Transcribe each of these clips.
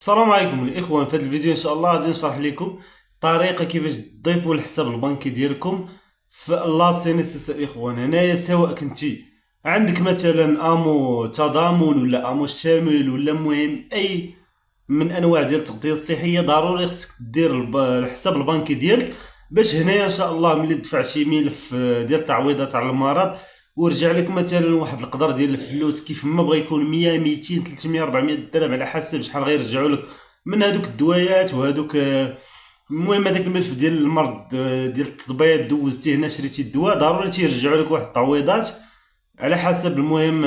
السلام عليكم الاخوان. في هذا الفيديو ان شاء الله غادي نشرح لكم طريقه كيفاش تضيفوا الحساب البنكي ديالكم في لا سي ان اس. الاخوان هنايا سواء كنتي عندك مثلا امو تضامن ولا امو شامل ولا المهم اي من انواع ديال التغطيه الصحيه، ضروري خصك دير الحساب البنكي ديالك، باش هنايا ان شاء الله ملي تدفع شي ملف ديال التعويضات على المرض ورجع لك مثلا واحد القدر ديال الفلوس، كيف ما بغى يكون 100 200 300 400 درهم على حسب شحال غيرجعوا لك من هذوك الدوايات وهذوك المهم هذاك الملف ديال المرض، ديال التطبيب دوزتيه هنا شريتي الدواء، ضروري تيرجعوا لك واحد التعويضات على حسب المهم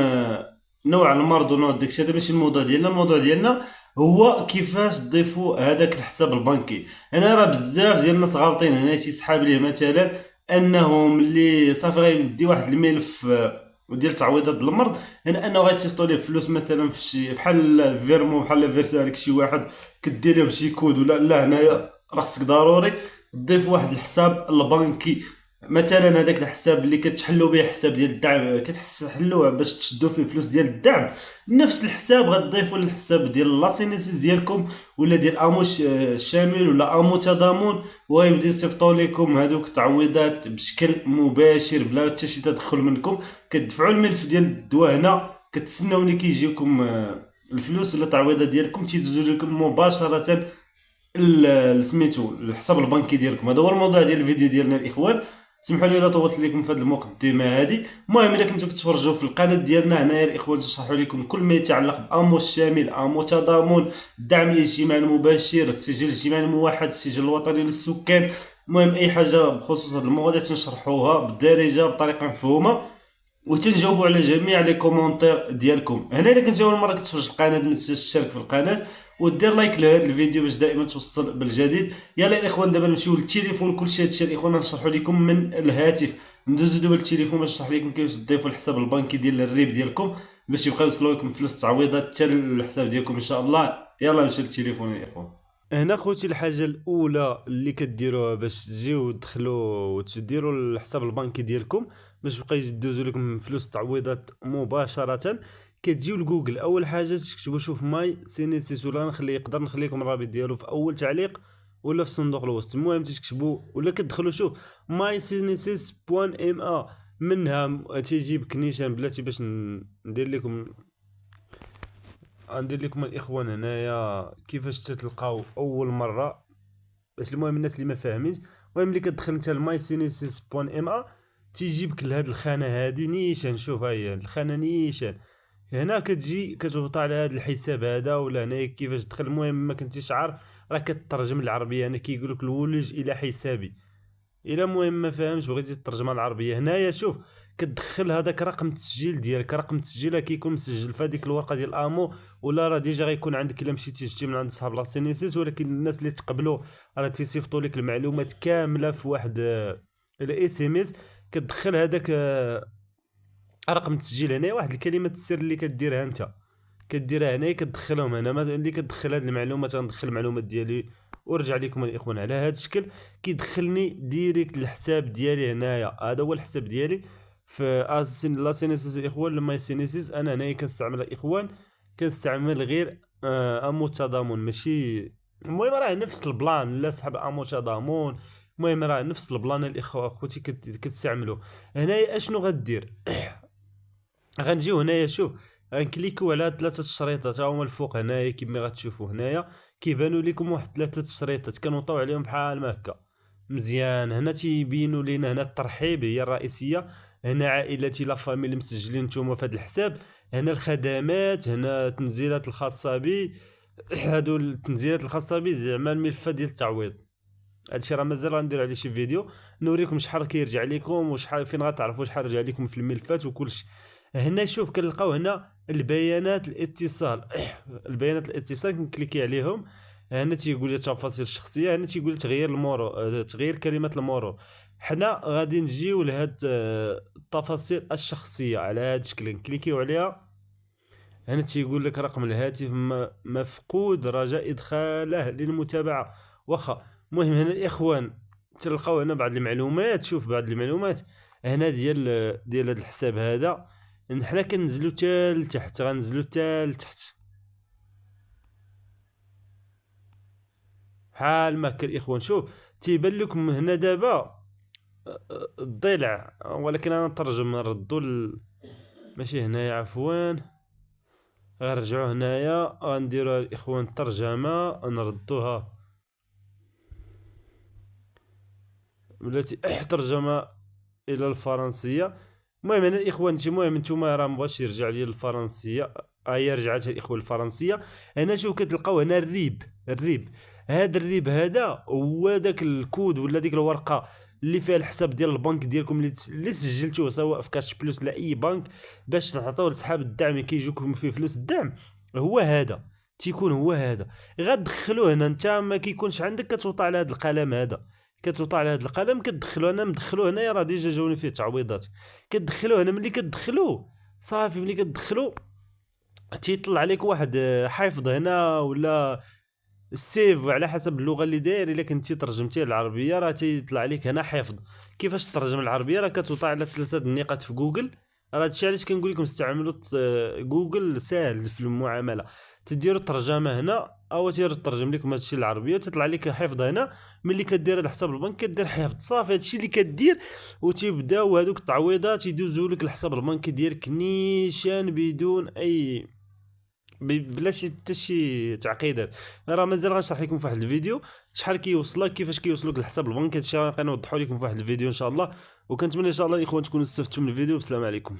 نوع المرض ونوع داكشي. هذا ماشي الموضوع ديالنا. الموضوع ديالنا هو كيفاش تضيفوا هذاك الحساب البنكي. انا راه بزاف ديال الناس غالطين هنا تيسحاب ليه مثلا انهم اللي صافي غيدي واحد الملف وديال التعويضات ديال المرض، هنا انه غيصيفطوا ليه فلوس مثلا في شي بحال فيرمو بحال فيرسالك شي واحد كدير لهم شي كود ولا لا. هنايا راه خصك ضروري تضيف واحد الحساب البنكي، مثلا هذاك الحساب اللي كتحلوا به حساب ديال الدعم، كتحلوه باش تشدوا فيه فلوس ديال الدعم، نفس الحساب غتضيفوا للحساب ديال لاسينيسيس ديالكم ولا ديال اموش شامل ولا امو تضامن، وغيبدا يصيفطوا لكم هذوك التعويضات بشكل مباشر بلا حتى شي تدخل منكم. كتدفعوا الملف ديال الدواء هنا، كتسناو ملي كيجيكم الفلوس ولا التعويضات ديالكم تيدوزو لكم مباشره سميتو الحساب البنكي ديالكم. هذا هو الموضوع ديال الفيديو ديالنا الاخوان. سمحوا لي الا طولت لكم في هذه المقدمه هذه. المهم الا كنتو كتفرجوا في القناه ديالنا هنايا الاخوان تشرح لكم كل ما يتعلق بامو الشامل، امو تضامن، الدعم الاجتماعي المباشر، السجل الاجتماعي الموحد، السجل الوطني للسكان، المهم اي حاجه بخصوص هذه المواضيع تنشرحوها بالدارجه بطريقه مفهومه وتنجاوبوا على جميع لي كومونتير ديالكم. هنا الا كنتي اول مره كتفرج القناه ما تنساش تشترك في القناه ودير لايك لهذا الفيديو باش دائما توصل بالجديد. يلا الاخوان دابا نمشيو للتليفون. كلشي هادشي الاخوان نشرحوا لكم من الهاتف. ندوزو دابا للتليفون باش نشرح لكم كيفاش تضيفوا الحساب البنكي ديال الريب ديالكم باش يبقاو يوصلوا لكم فلوس تعويضات حتى للحساب ديالكم ان شاء الله. يلا نمشيو للتليفون يا اخوان. هنا خوتي الحاجه الاولى اللي كديروها باش تجيو تدخلوا وتديروا الحساب البنكي ديالكم باش بقى يدوزو لكم فلوس تعويضات مباشره، كتجيو لجوجل. اول حاجه تكتبوا شوف ماي سينيسيس، ولا نقدر نخلي لكم الرابط ديالو في اول تعليق ولا في صندوق الوصف. المهم تكتبوا ولا كتدخلوا شوف ماي سينيسيس بوان ام منها تيجيب نيشان بلاتي باش ندير لكم الاخوان هنايا كيفاش تلقاو اول مره، باش المهم الناس اللي ما فاهمينش. المهم اللي كتدخل انت الماي سينيسيس بوان ام تيجيبك لهاد الخانه هادي نيشان. شوف ها هي الخانه نيشان. هنا كتجي كتهبط على هاد الحساب هذا ولا هنا كيفاش تدخل. المهم ما كنتيش عارف راه كترجم العربيه. هنا كيقول لك الولوج الى حسابي. الا مهم ما فهمش بغيتي الترجمه العربيه هنايا شوف كتدخل هذاك رقم التسجيل ديالك. رقم التسجيل كيكون مسجل في هذيك الورقه ديال امو، ولا راه ديجا غيكون عندك الا مشيتي شتي من عند صحاب لاسينيسيس. ولكن الناس اللي تقبلوا راه تيصيفطوا لك المعلومات كامله في واحد الاس ام اس. كتدخل هذاك رقم التسجيل هنا، واحد الكلمه السر اللي كديرها انت كديرها هنا كتدخلهم هنا. اللي كتدخل هاد المعلومات غندخل المعلومات ديالي ورجع لكم الاخوان على هذا الشكل. كيدخلني ديريكت الحساب ديالي هنايا. هذا هو الحساب ديالي في لا سينيسيس الاخوان. لما سينيسيس انا هنايا كنستعمل الاخوان كنستعمل غير امو تضامن ماشي. المهم راه نفس البلان لا سحب امو تضامن. المهم راه نفس البلان الاخوه اخوتي كتستعملوا. هنايا اشنو غدير غنجيو هنايا شوف غنكليكو على ثلاثه الشريطات هما الفوق هنايا كما غتشوفوا هنايا كيبانوا لكم واحد ثلاثه الشريطات كنوطيو عليهم بحال ما هكا مزيان. هنا تيبينوا لينا هنا الترحيب هي الرئيسيه. هنا عائلتي لا فامي اللي مسجلين نتوما في هذا الحساب. هنا الخدمات، هنا التنزيلات الخاصه بي. هادو التنزيلات الخاصه بي زعما الملفات ديال التعويض. هادشي راه مازال غندير عليه شي فيديو نوريكم شحال كيرجع لكم وشحال فين غتعرفوا شحال رجع لكم في الملفات وكلشي. هنا شوف كنلقاو هنا البيانات الاتصال. البيانات الاتصال كنكليكي عليهم. هنا تيقول لي التفاصيل الشخصيه. هنا تيقول لي تغيير المورو، تغيير كلمه المورو. حنا غادي نجيو لهاد التفاصيل الشخصيه على هاد الشكل نكليكيو عليها. هنا تيقول لك رقم الهاتف مفقود رجاء ادخاله للمتابعه. واخا المهم هنا الاخوان تلقاو هنا بعض المعلومات. شوف بعض المعلومات هنا ديال هذا الحساب هذا. حنا كننزلو حتى لتحت غنزلو حتى لتحت. بحال ما هكا الاخوان. شوف تيبان لكم هنا دابا الضلع، ولكن انا نترجم نردو ماشي هنايا عفوا، غنرجعو هنايا غنديروها الاخوان الترجمه نردوها بلاتي ترجمه الى الفرنسيه. المهم انا الاخوان المهم نتوما راه مبغاش يرجع لي الفرنسيه، هي رجعت الاخوان الفرنسيه. هنا شوف كتلقاو هنا الريب هذا الريب هذا هو داك الكود ولا ديك الورقه اللي فيها الحساب ديال البنك ديالكم اللي سجلتوه سواء في كاش بلوس لا اي بنك باش تعطيو لصحاب الدعم كيجوكم فيه فلوس الدعم. هو هذا تيكون هو هذا غتدخلوه هنا. انت ما كيكونش عندك كتوطى على هذا القلم هذا، كتوطى على هذا القلم كتدخلو. انا مدخلو هنايا راه ديجا جاوني فيه تعويضات. كتدخلوه هنا، ملي كتدخلوه صافي ملي كتدخلو تيطلع لك واحد حافظ هنا ولا السيف على حسب اللغه اللي داير. الا كنتي ترجمتيه للعربيه راه تيطلع لك هنا حفظ. كيفاش تترجم العربيه؟ راه كتوطى على 3 النقاط في جوجل. راه هادشي علاش كنقول لكم استعملوا جوجل، ساهل في المعامله. تديروا الترجمه هنا او تيترجم لكم هادشي للعربيه وتطلع لك حفظ هنا. ملي كدير هذا حساب البنك كدير حفظ صافي هادشي اللي كدير، وتيبداو هذوك التعويضات يدوزوا لك الحساب البنكي ديالك نيشان بدون اي بلا حتى شي تعقيدات. راه مازال غنشرح لكم في واحد الفيديو شحال كيوصلك كيفاش كيوصلوك للحساب البنكي. هادشي غنوضحوا لكم في واحد الفيديو ان شاء الله. وكنتمنى ان شاء الله الاخوان تكونوا استفدتوا من الفيديو. بسلام عليكم.